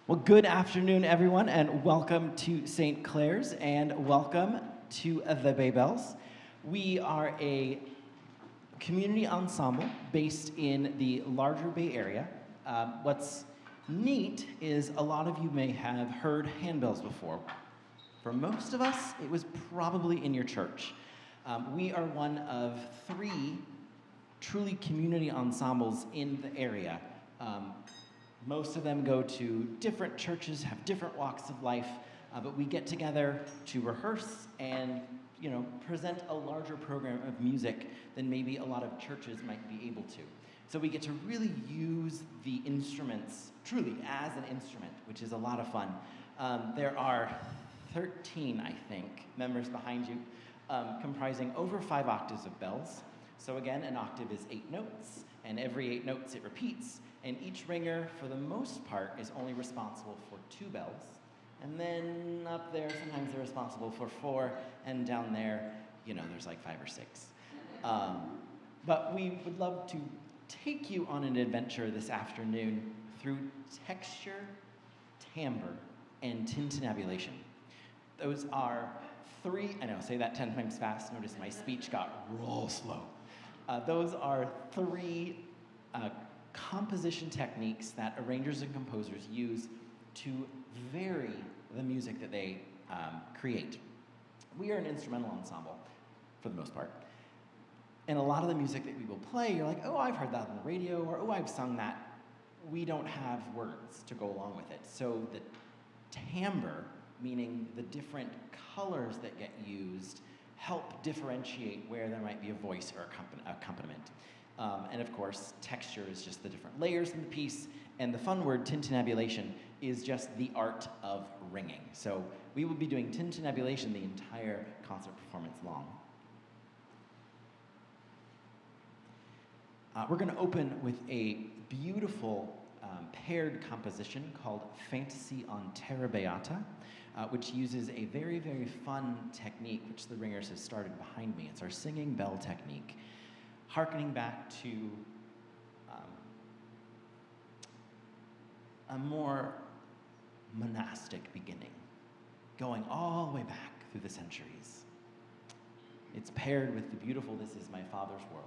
Well, good afternoon, everyone, and welcome to St. Clare's, and welcome to the Bay Bells. We are a community ensemble based in the larger Bay Area. What's neat is a lot of you may have heard handbells before. For most of us, it was probably in your church. We are one of three truly community ensembles in the area. Most of them go to different churches, have different walks of life, but we get together to rehearse and present a larger program of music than maybe a lot of churches might be able to. So we get to really use the instruments truly as an instrument, which is a lot of fun. There are 13, I think, members behind you, comprising over 5 octaves of bells. So again, an octave is 8 notes, and every 8 notes it repeats. And each ringer, for the most part, is only responsible for 2 bells. And then up there, sometimes they're responsible for 4, and down there, there's like 5 or 6. But we would love to take you on an adventure this afternoon through texture, timbre, and tintinnabulation. Those are 3, I know, say that 10 times fast, notice my speech got real slow. Those are 3 composition techniques that arrangers and composers use to vary the music that they create. We are an instrumental ensemble, for the most part. And a lot of the music that we will play, you're like, oh, I've heard that on the radio, or oh, I've sung that. We don't have words to go along with it. So the timbre, meaning the different colors that get used, help differentiate where there might be a voice or accompaniment. And of course, texture is just the different layers in the piece, and the fun word tintinnabulation is just the art of ringing. So we will be doing tintinnabulation the entire concert performance long. We're going to open with a beautiful paired composition called Fantasy on Terra Beata, which uses a very, very fun technique which the ringers have started behind me. It's our singing bell technique, harkening back to a more monastic beginning, going all the way back through the centuries. It's paired with the beautiful This Is My Father's World.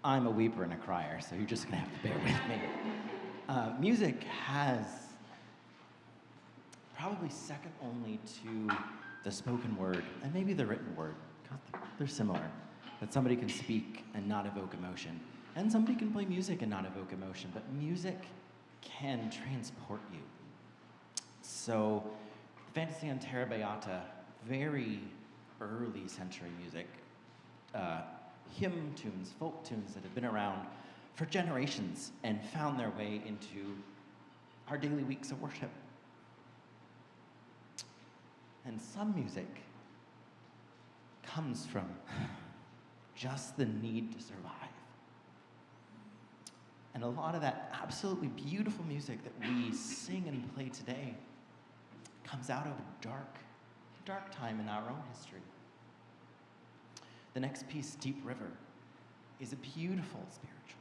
I'm a weeper and a crier, so you're just gonna have to bear with me. Music has probably second only to the spoken word and maybe the written word, 'cause they're similar. That somebody can speak and not evoke emotion, and somebody can play music and not evoke emotion, but music can transport you. So, Fantasy on Terra Beata, very early century music, hymn tunes, folk tunes that have been around for generations and found their way into our daily weeks of worship. And some music comes from just the need to survive. And a lot of that absolutely beautiful music that we sing and play today comes out of a dark time in our own history. The next piece, Deep River, is a beautiful spiritual.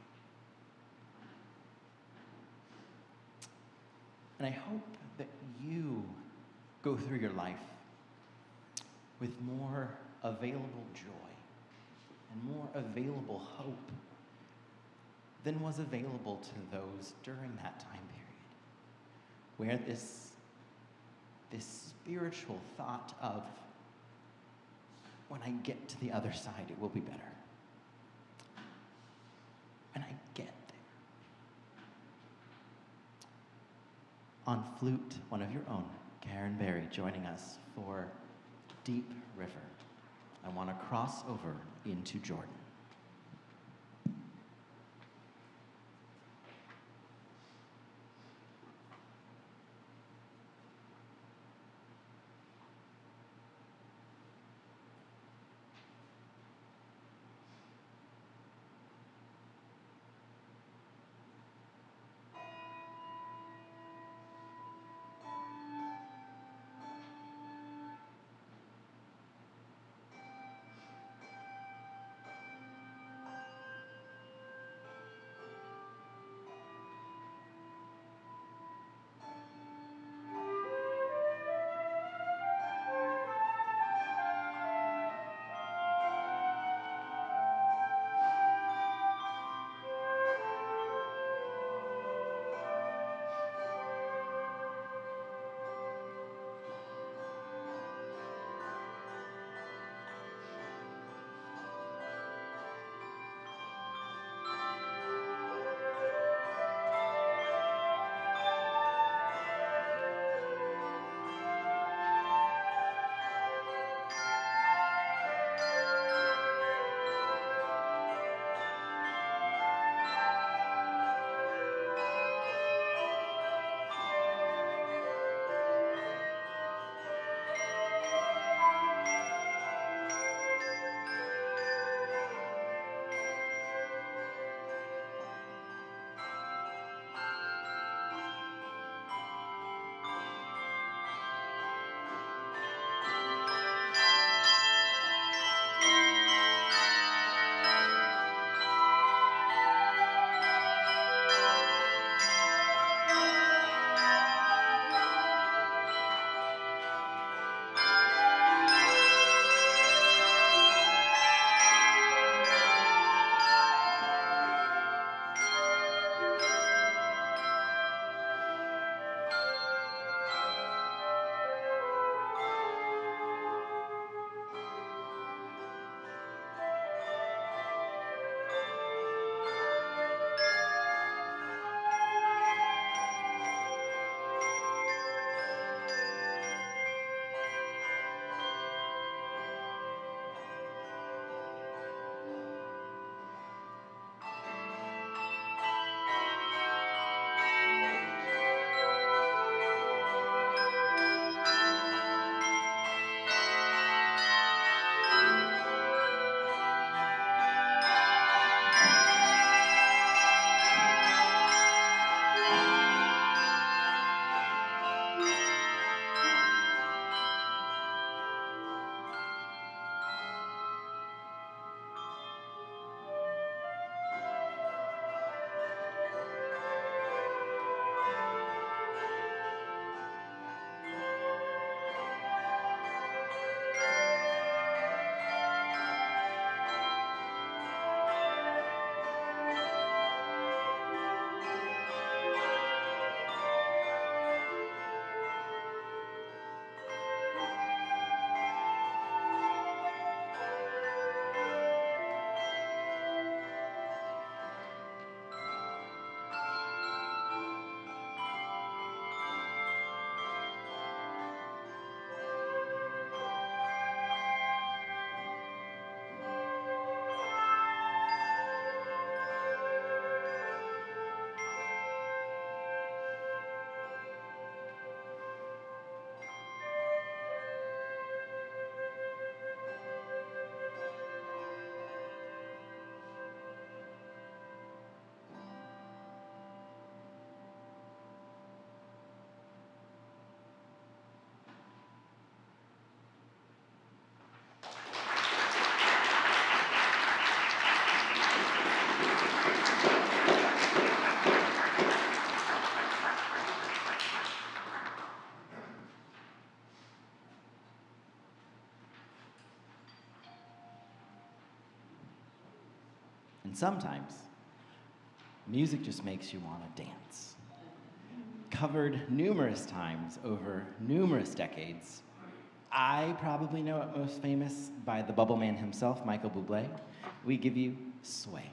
And I hope that you go through your life with more available joy and more available hope than was available to those during that time period, where this spiritual thought of, when I get to the other side, it will be better. When I get there. On flute, one of your own, Karen Berry, joining us for Deep River. I want to cross over into Jordan. And sometimes, music just makes you want to dance. Covered numerous times over numerous decades, I probably know it most famous by the Bubble Man himself, Michael Bublé. We give you Sway.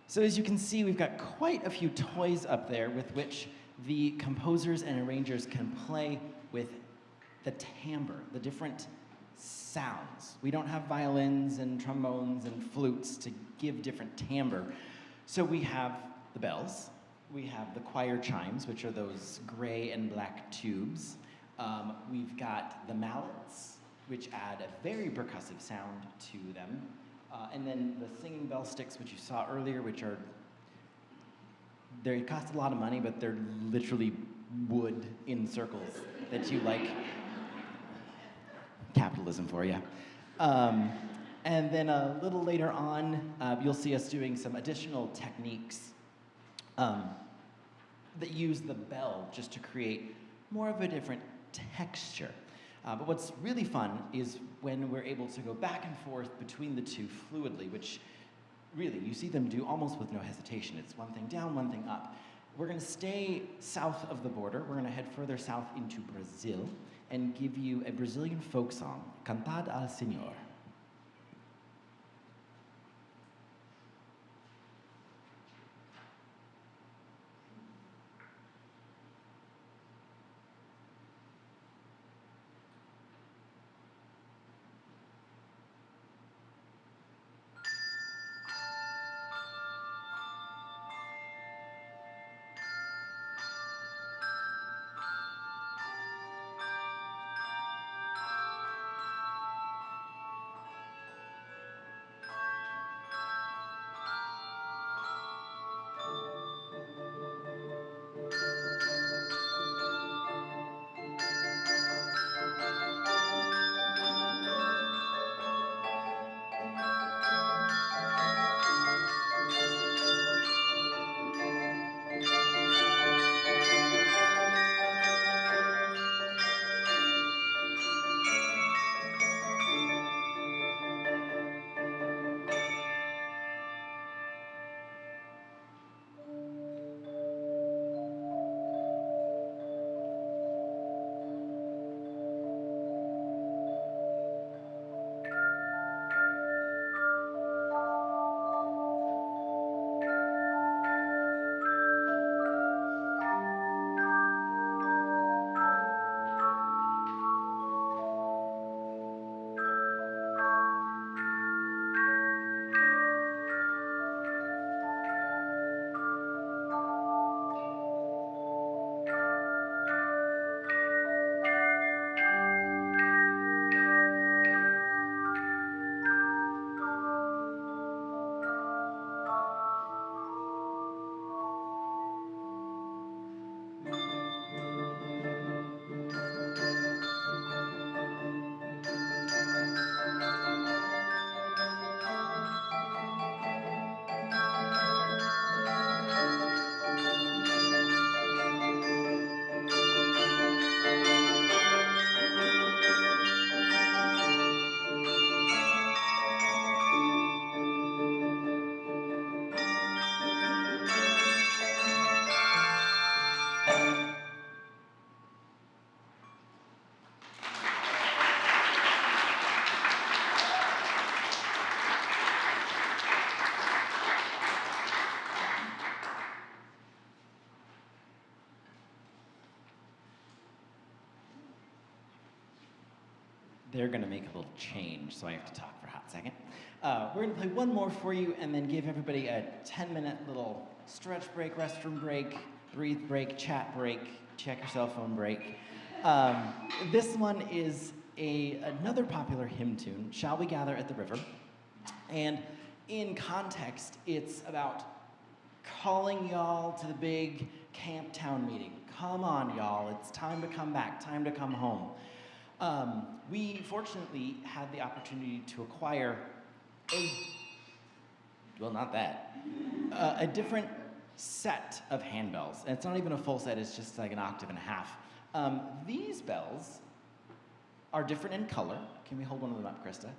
So as you can see, we've got quite a few toys up there with which the composers and arrangers can play with the timbre, the different sounds. We don't have violins and trombones and flutes to give different timbre. So we have the bells, we have the choir chimes, which are those gray and black tubes. We've got the mallets, which add a very percussive sound to them. And then the singing bell sticks, which you saw earlier, which are, they cost a lot of money, but they're literally wood in circles that you like. Capitalism for you. And then a little later on, you'll see us doing some additional techniques that use the bell just to create more of a different texture. But what's really fun is when we're able to go back and forth between the two fluidly, which really, you see them do almost with no hesitation. It's one thing down, one thing up. We're going to stay south of the border. We're going to head further south into Brazil and give you a Brazilian folk song, Cantad al Senhor. They're going to make a little change, so I have to talk for a hot second. We're going to play one more for you and then give everybody a 10-minute little stretch break, restroom break, breathe break, chat break, check your cell phone break. This one is another popular hymn tune, Shall We Gather at the River? And in context, it's about calling y'all to the big camp town meeting. Come on, y'all, it's time to come back, time to come home. We fortunately had the opportunity to acquire a different set of handbells. And it's not even a full set, it's just like an octave and a half. These bells are different in color. Can we hold one of them up, Krista?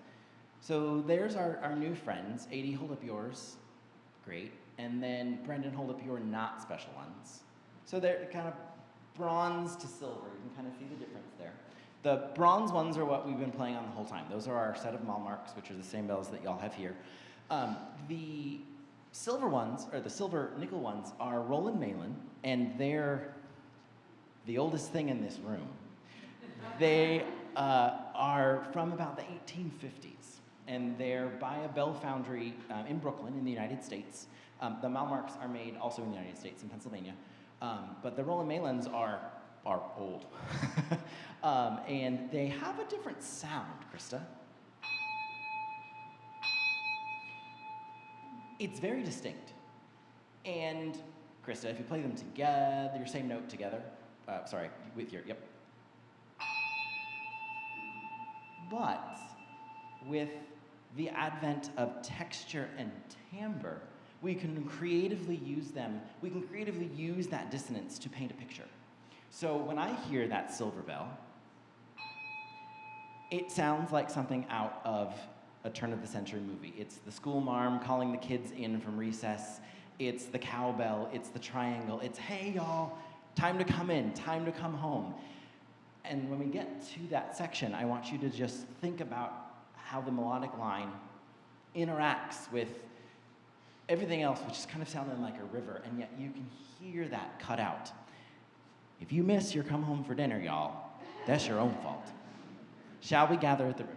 So there's our new friends. AD, hold up yours. Great. And then Brendan, hold up your not special ones. So they're kind of bronze to silver. You can kind of see the difference there. The bronze ones are what we've been playing on the whole time. Those are our set of Malmarks, which are the same bells that y'all have here. The silver ones, or the silver nickel ones, are Roland Malin, and they're the oldest thing in this room. They are from about the 1850s, and they're by a bell foundry in Brooklyn in the United States. The Malmarks are made also in the United States, in Pennsylvania, but the Roland Malins are old. And they have a different sound, Krista. It's very distinct. And Krista, if you play them together, your same note together, with your, yep. But with the advent of texture and timbre, we can creatively use them, we can creatively use that dissonance to paint a picture. So when I hear that silver bell, it sounds like something out of a turn-of-the-century movie. It's the school marm calling the kids in from recess. It's the cowbell. It's the triangle. It's, hey, y'all, time to come in, time to come home. And when we get to that section, I want you to just think about how the melodic line interacts with everything else, which is kind of sounding like a river, and yet you can hear that cut out. If you miss your come home for dinner, y'all, that's your own fault. Shall we gather at the river?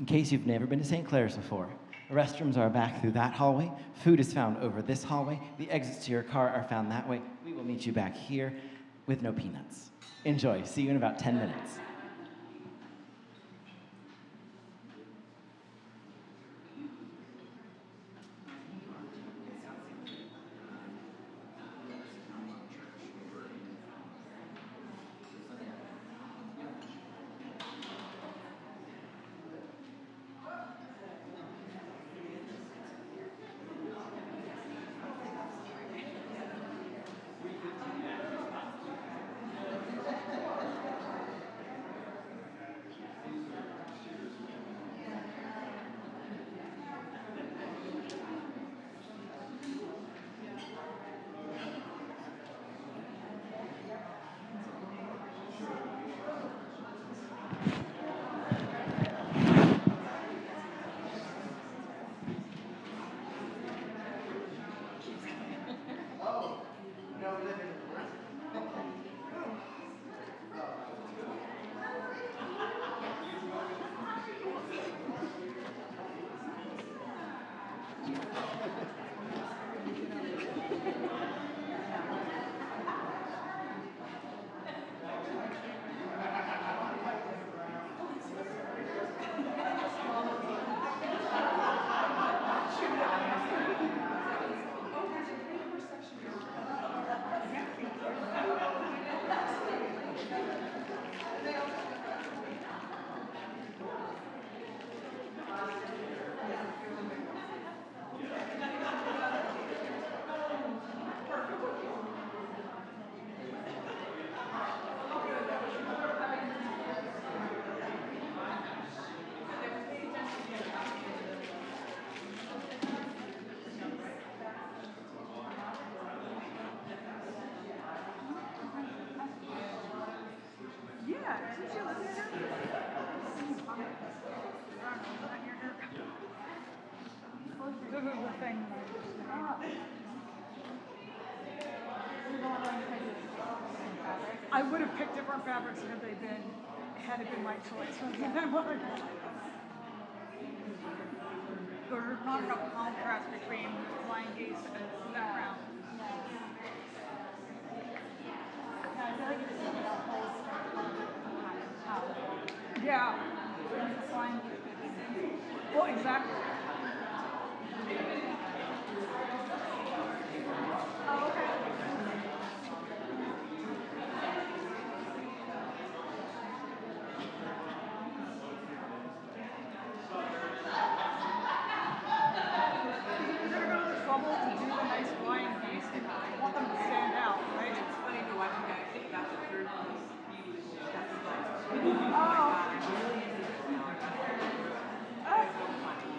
In case you've never been to St. Clare's before, the restrooms are back through that hallway. Food is found over this hallway. The exits to your car are found that way. We will meet you back here with no peanuts. Enjoy. See you in about 10 minutes. I would have picked different fabrics had it been my choice. There's not enough contrast between flying geese and background. Yeah, I feel like it's just a whole yeah. Flying geese. Well, exactly. Oh, okay. Trouble to do the nice flying geese. You want them to stand out, right? It's funny to watch a guy think about the third piece. That's like, oh Oh. my god, I'm really into this now. It's so funny.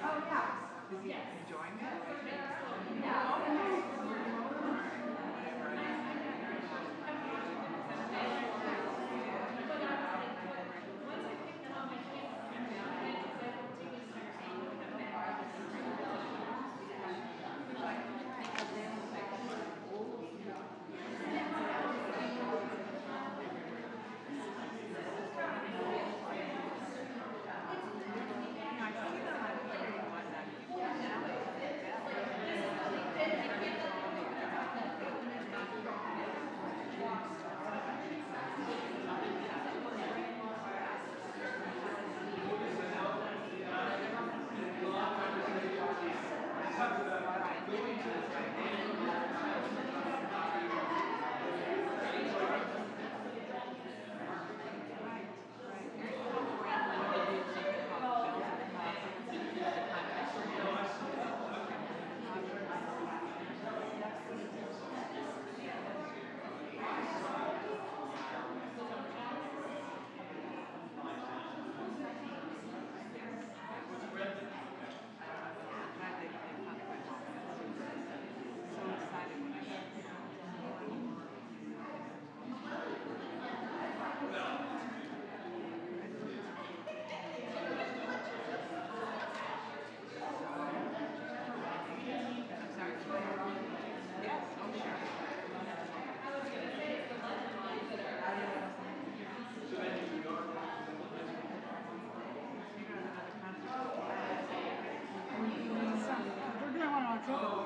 Oh yeah. Is he enjoying it? Huh?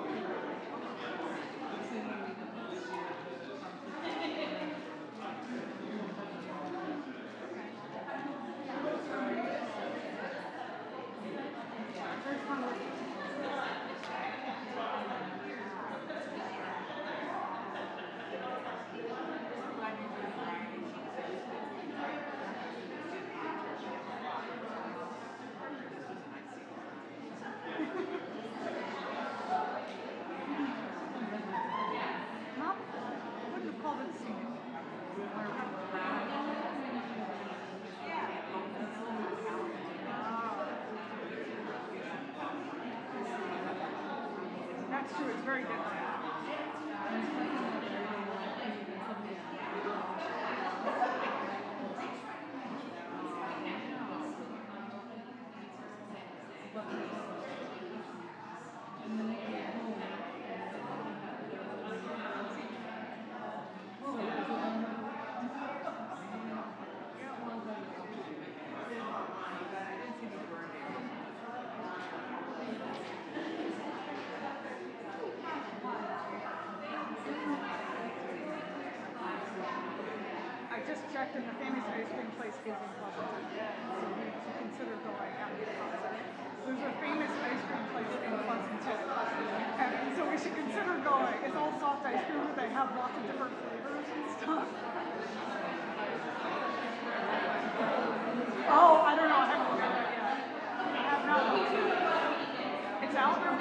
I wouldn't have called it scenic. That's true, it's very different. I just checked and the famous ice cream place is in Pleasanton. So we should consider going after the concert. There's a famous ice cream place in Pleasanton. And so we should consider going. It's all soft ice cream, but they have lots of different flavors and stuff. Oh, I don't know. I haven't looked at that yet. I have not looked at it. It's out there.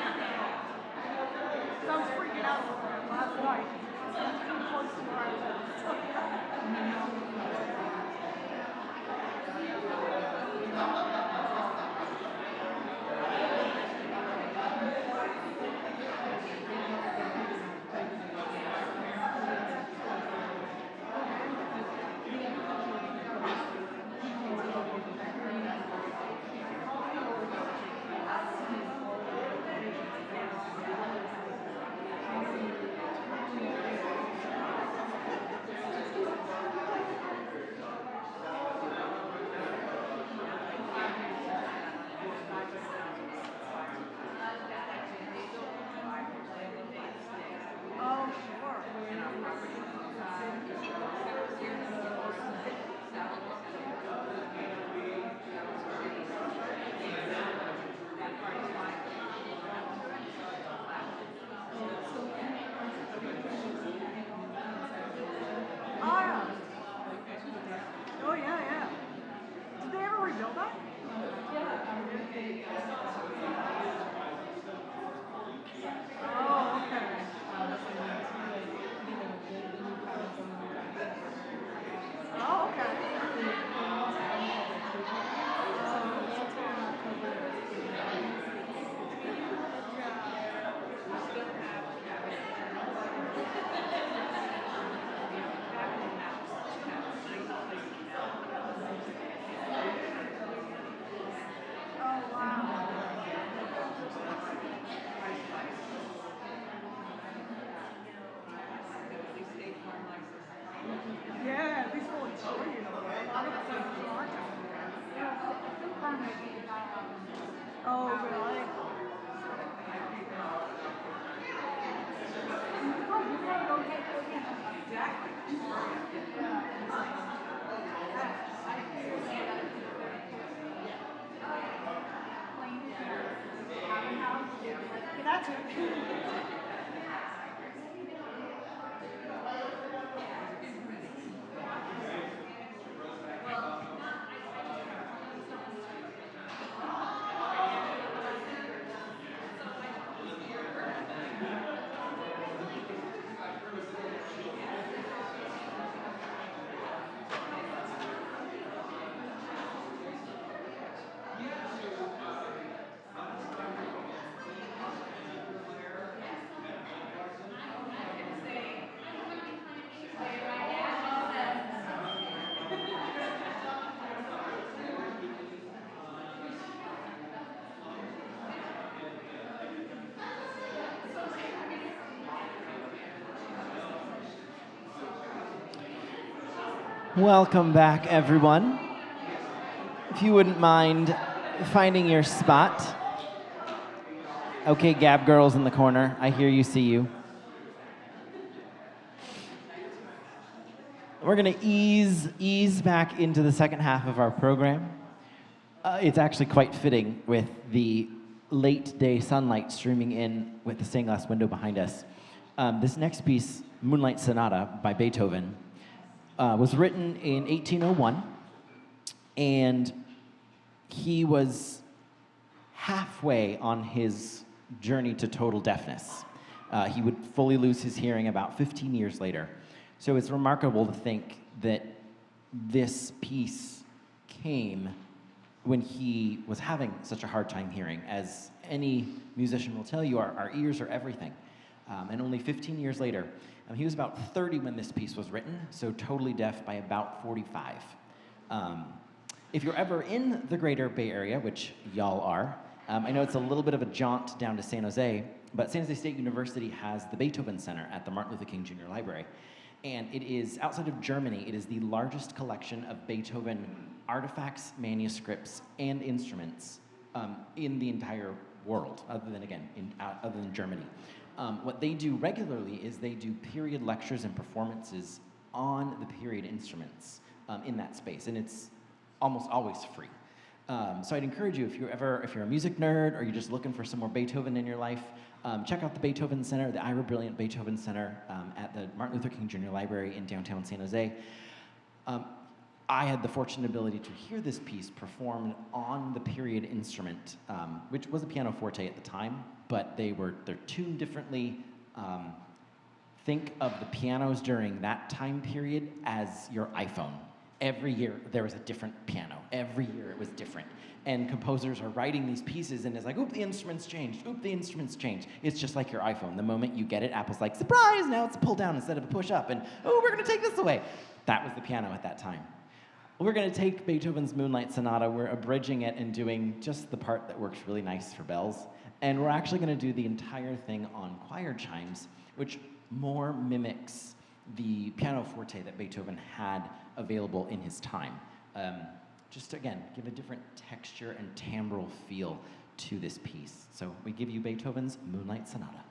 So I was freaking out a little bit last night. It's too close to where I live. Oh, yeah, yeah. Did they ever rebuild that? Oh, okay. Oh, okay. Oh, wow. Yeah, at least we'll enjoy it. A lot of places aren't. Oh, really? That's it. Welcome back, everyone. If you wouldn't mind finding your spot. Okay, Gab girls in the corner, I hear you, see you. We're gonna ease back into the second half of our program. It's actually quite fitting with the late day sunlight streaming in with the stained glass window behind us. This next piece, Moonlight Sonata by Beethoven, was written in 1801, and he was halfway on his journey to total deafness. He would fully lose his hearing about 15 years later. So it's remarkable to think that this piece came when he was having such a hard time hearing. As any musician will tell you, our ears are everything. And only 15 years later, he was about 30 when this piece was written, so totally deaf by about 45. If you're ever in the greater Bay Area, which y'all are, I know it's a little bit of a jaunt down to San Jose, but San Jose State University has the Beethoven Center at the Martin Luther King Jr. Library. And it is, outside of Germany, it is the largest collection of Beethoven artifacts, manuscripts, and instruments in the entire world, other than Germany. What they do regularly is they do period lectures and performances on the period instruments in that space, and it's almost always free. So I'd encourage you, if you're a music nerd or you're just looking for some more Beethoven in your life, check out the Beethoven Center, the Ira Brilliant Beethoven Center at the Martin Luther King Jr. Library in downtown San Jose. I had the fortunate ability to hear this piece performed on the period instrument, which was a pianoforte at the time, but they're tuned differently. Think of the pianos during that time period as your iPhone. Every year there was a different piano. Every year it was different. And composers are writing these pieces and it's like, oop, the instruments changed. Oop, the instruments changed. It's just like your iPhone. The moment you get it, Apple's like, surprise, now it's a pull down instead of a push up. And, oh, we're gonna take this away. That was the piano at that time. We're gonna take Beethoven's Moonlight Sonata, we're abridging it and doing just the part that works really nice for bells. And we're actually gonna do the entire thing on choir chimes, which more mimics the pianoforte that Beethoven had available in his time. Just to, again, give a different texture and timbral feel to this piece. So we give you Beethoven's Moonlight Sonata.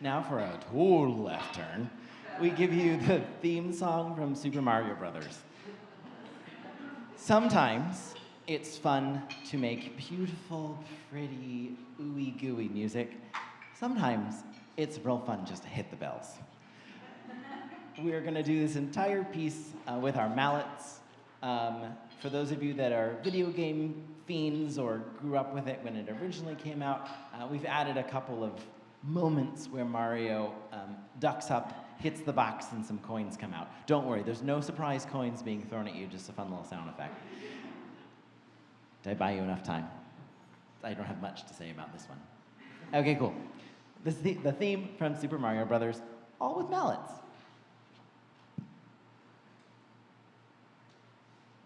Now for a total left turn, we give you the theme song from Super Mario Brothers. Sometimes it's fun to make beautiful, pretty, ooey gooey music. Sometimes it's real fun just to hit the bells. We're gonna do this entire piece with our mallets. For those of you that are video game fiends or grew up with it when it originally came out, we've added a couple of moments where Mario ducks up, hits the box, and some coins come out. Don't worry, there's no surprise coins being thrown at you, just a fun little sound effect. Did I buy you enough time? I don't have much to say about this one. Okay, cool. This is the theme from Super Mario Brothers, all with mallets.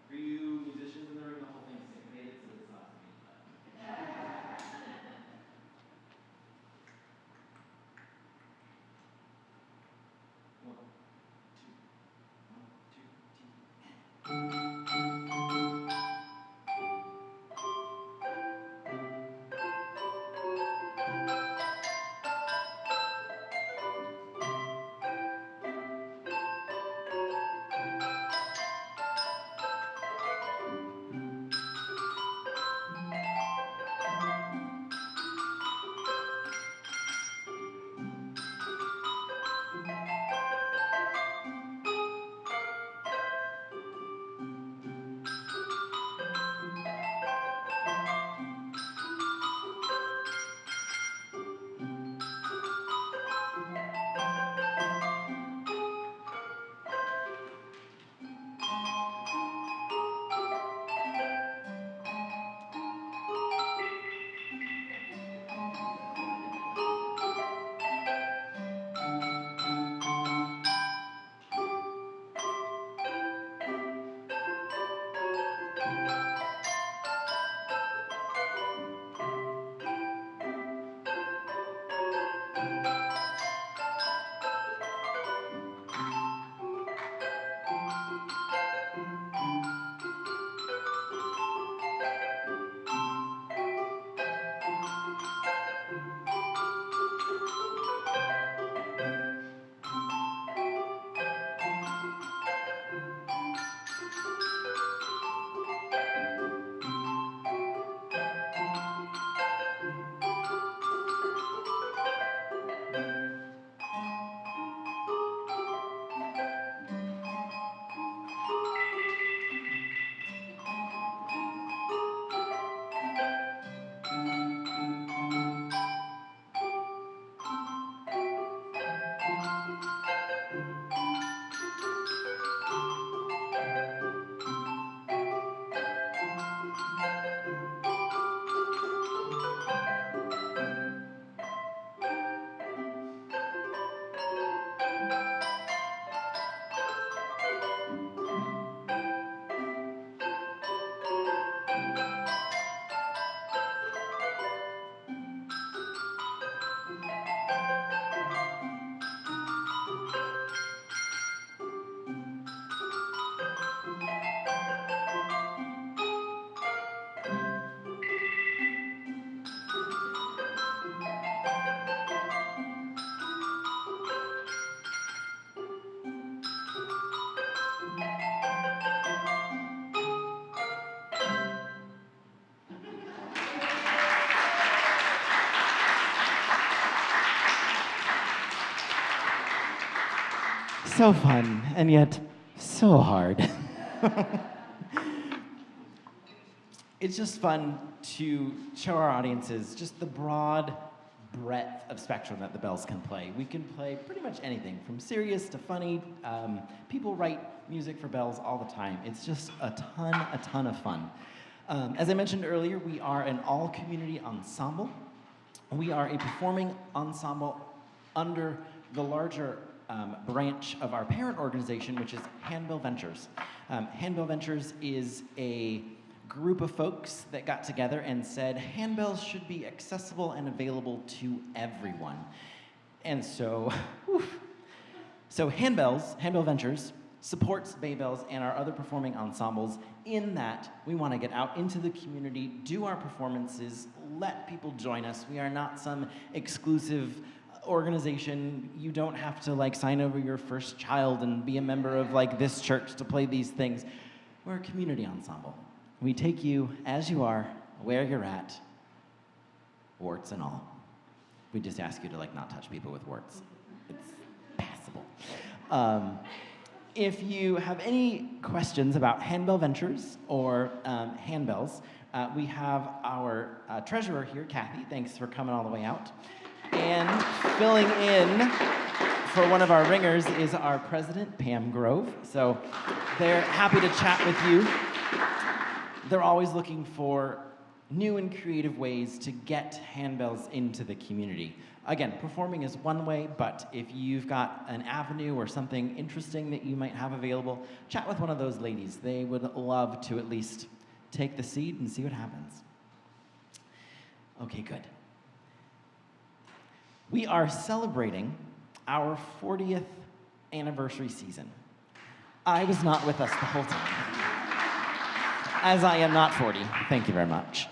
For you musicians in the room, the whole thing's syncopated, so it's not for me. One, two, one, two, three. So fun, and yet so hard. It's just fun to show our audiences just the broad breadth of spectrum that the bells can play. We can play pretty much anything, from serious to funny. People write music for bells all the time. It's just a ton of fun. As I mentioned earlier, we are an all-community ensemble. We are a performing ensemble under the larger branch of our parent organization, which is Handbill Ventures. Handbill Ventures is a group of folks that got together and said handbells should be accessible and available to everyone. And so, Handbill Ventures supports Bay Bells and our other performing ensembles in that, we want to get out into the community, do our performances, let people join us. We are not some exclusive organization. You don't have to like sign over your first child and be a member of like this church to play these things. We're a community ensemble. We take you as you are, where you're at, warts and all. We just ask you to like not touch people with warts. It's passable. If you have any questions about Handbell Ventures or handbells, we have our treasurer here, Kathy. Thanks for coming all the way out. And filling in for one of our ringers is our president, Pam Grove. So they're happy to chat with you. They're always looking for new and creative ways to get handbells into the community. Again, performing is one way, but if you've got an avenue or something interesting that you might have available, chat with one of those ladies. They would love to at least take the seat and see what happens. Okay, good. We are celebrating our 40th anniversary season. I was not with us the whole time, as I am not 40. Thank you very much.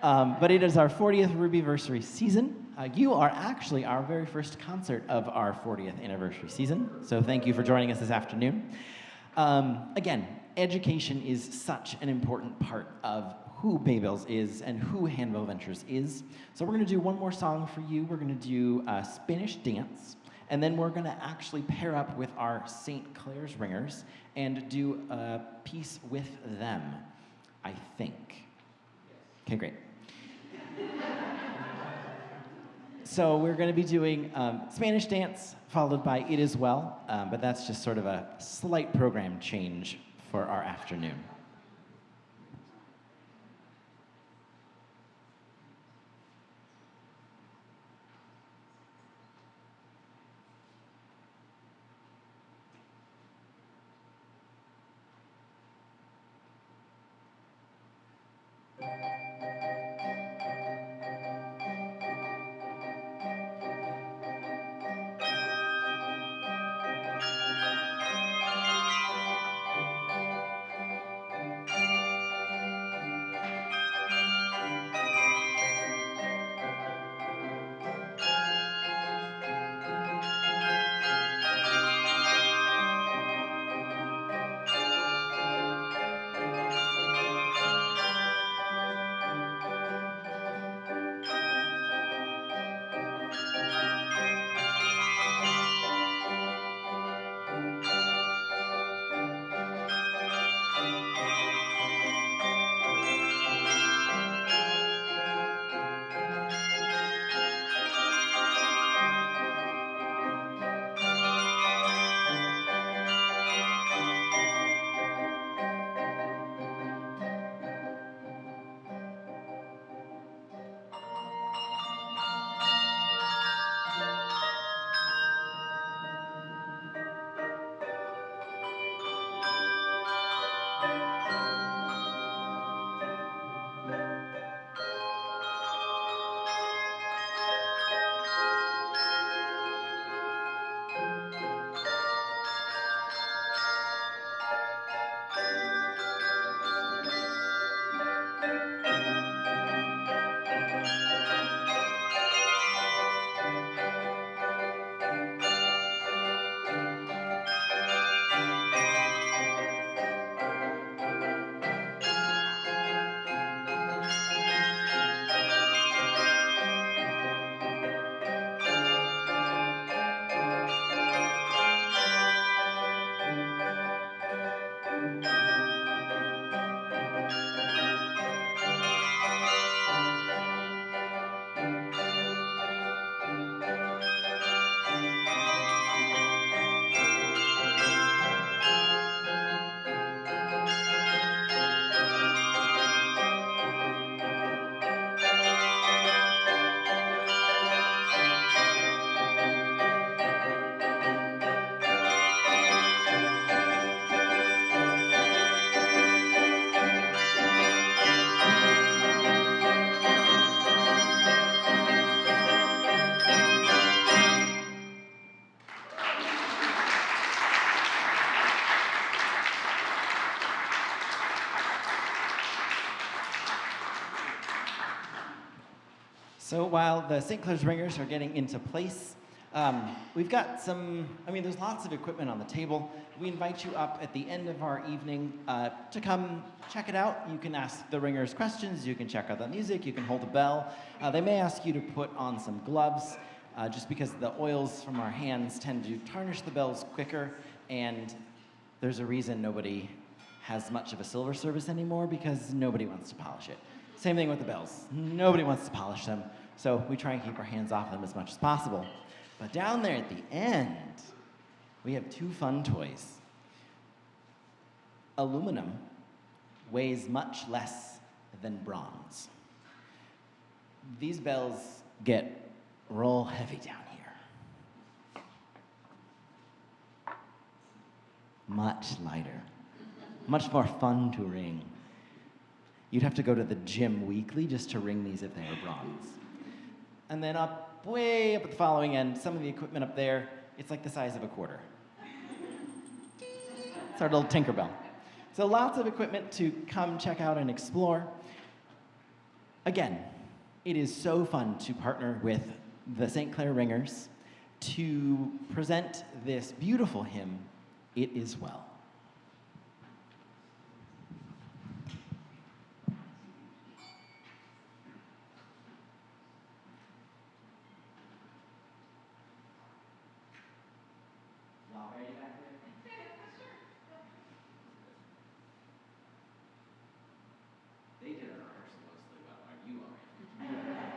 But it is our 40th Rubyversary season. You are actually our very first concert of our 40th anniversary season, so thank you for joining us this afternoon. Again, education is such an important part of who Baybells is and who Handbell Ventures is. So we're going to do one more song for you. We're going to do a Spanish dance, and then we're going to actually pair up with our St. Clare's ringers and do a piece with them, I think. Okay, great. So we're going to be doing Spanish dance, followed by It Is Well, but that's just sort of a slight program change for our afternoon. So while the St. Clair's ringers are getting into place, we've got there's lots of equipment on the table. We invite you up at the end of our evening to come check it out. You can ask the ringers questions, you can check out the music, you can hold a bell. They may ask you to put on some gloves, just because the oils from our hands tend to tarnish the bells quicker, and there's a reason nobody has much of a silver service anymore, because nobody wants to polish it. Same thing with the bells. Nobody wants to polish them, so we try and keep our hands off them as much as possible. But down there at the end, we have two fun toys. Aluminum weighs much less than bronze. These bells get real heavy down here. Much lighter. Much more fun to ring. You'd have to go to the gym weekly just to ring these if they were bronze. And then way up at the following end, some of the equipment up there, it's like the size of a quarter. It's our little Tinkerbell. So lots of equipment to come check out and explore. Again, it is so fun to partner with the St. Clare Ringers to present this beautiful hymn, It Is Well. They did our rehearsal mostly well. Are you all right?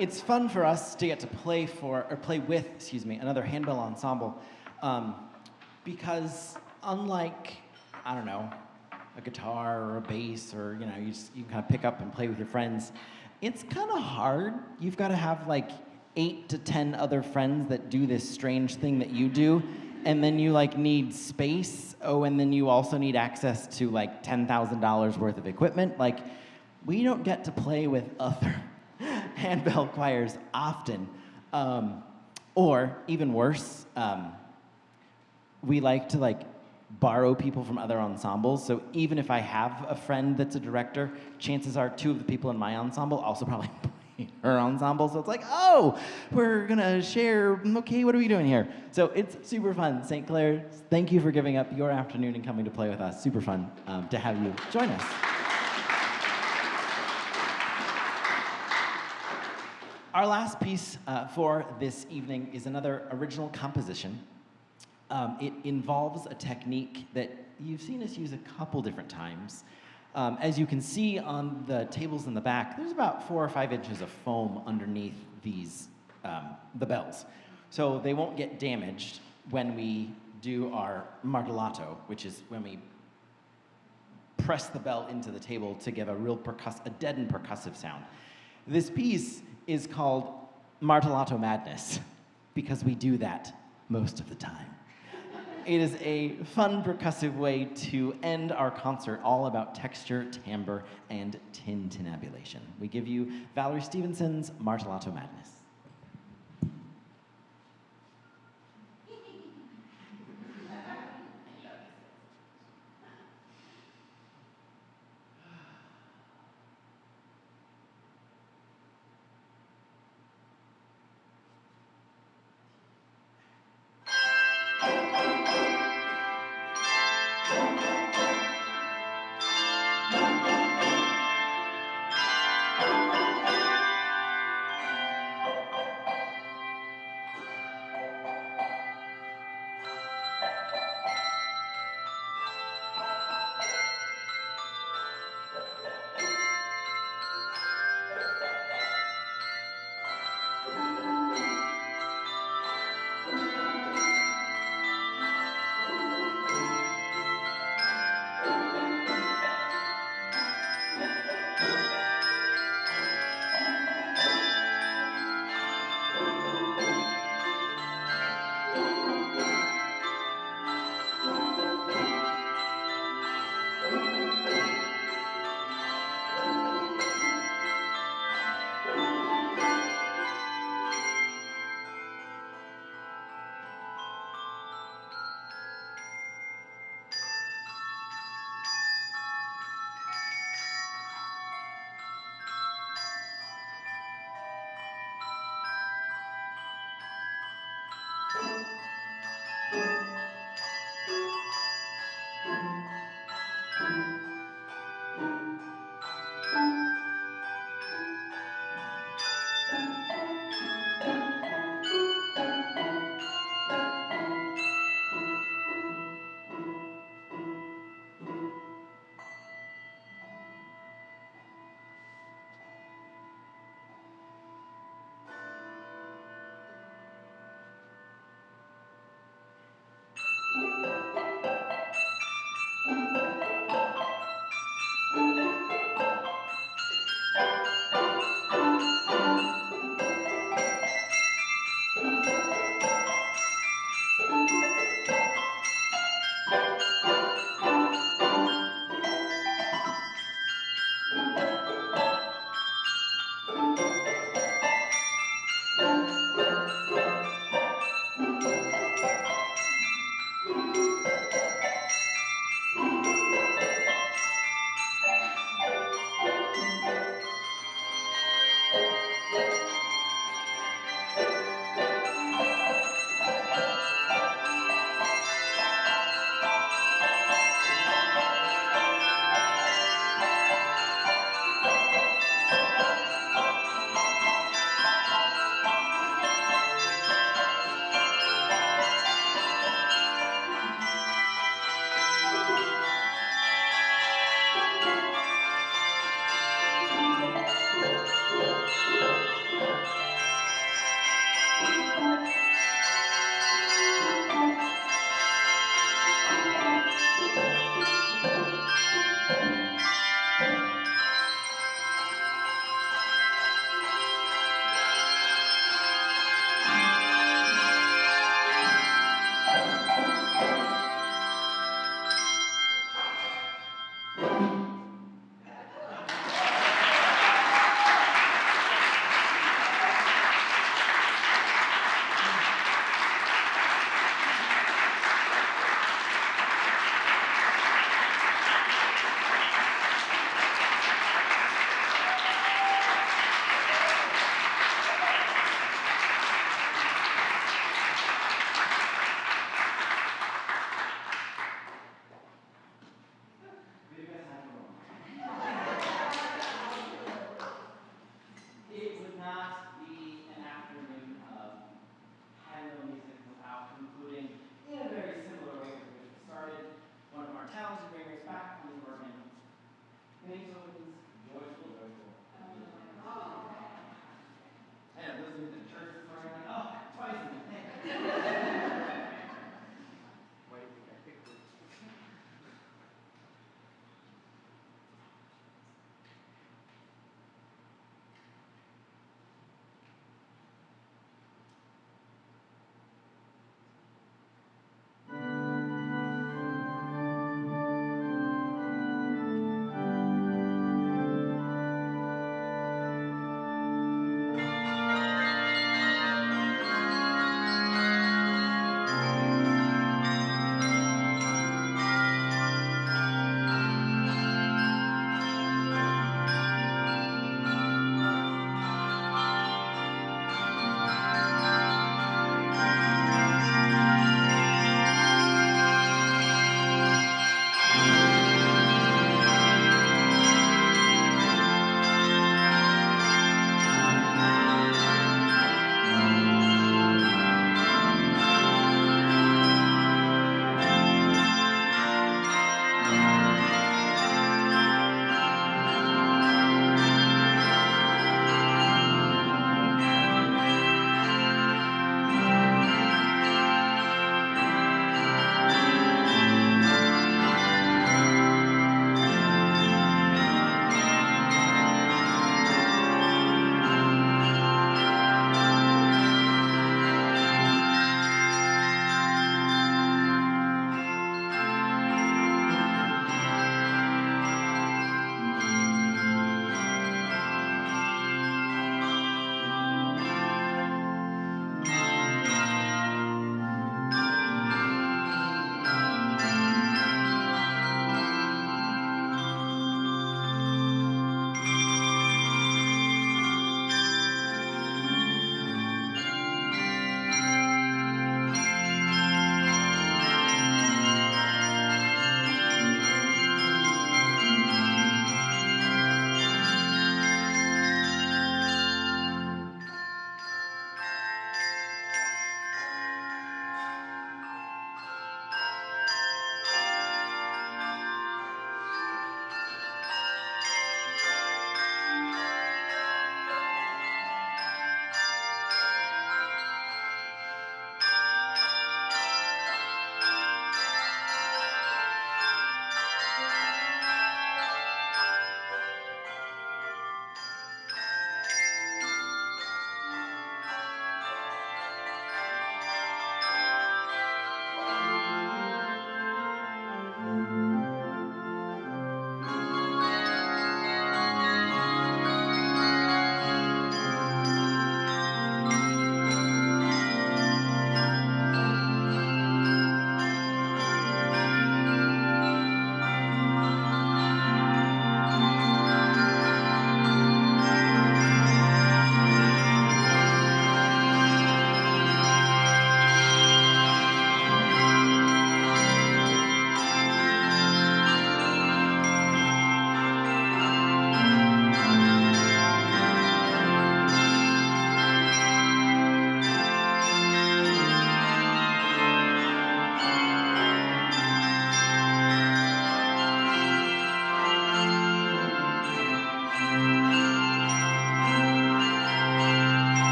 it's fun for us to get to play with, excuse me, another handbell ensemble, because unlike, I don't know, a guitar or a bass or, you know, you kind of pick up and play with your friends, it's kind of hard. You've got to have like 8 to 10 other friends that do this strange thing that you do, and then you like need space. Oh, and then you also need access to like $10,000 worth of equipment. Like, we don't get to play with other handbell choirs often. Or even worse, we like to like borrow people from other ensembles. So even if I have a friend that's a director, chances are 2 of the people in my ensemble also probably play her ensemble. So it's like, oh, we're gonna share. Okay, what are we doing here? So it's super fun. St. Clair, thank you for giving up your afternoon and coming to play with us. Super fun to have you join us. Our last piece for this evening is another original composition. It involves a technique that you've seen us use a couple different times. As you can see on the tables in the back, there's about 4 or 5 inches of foam underneath these, the bells. So they won't get damaged when we do our martellato, which is when we press the bell into the table to give a real a deadened percussive sound. This piece is called Martellato Madness because we do that most of the time. It is a fun percussive way to end our concert, all about texture, timbre, and tintinnabulation. We give you Valerie Stevenson's Martellato Madness.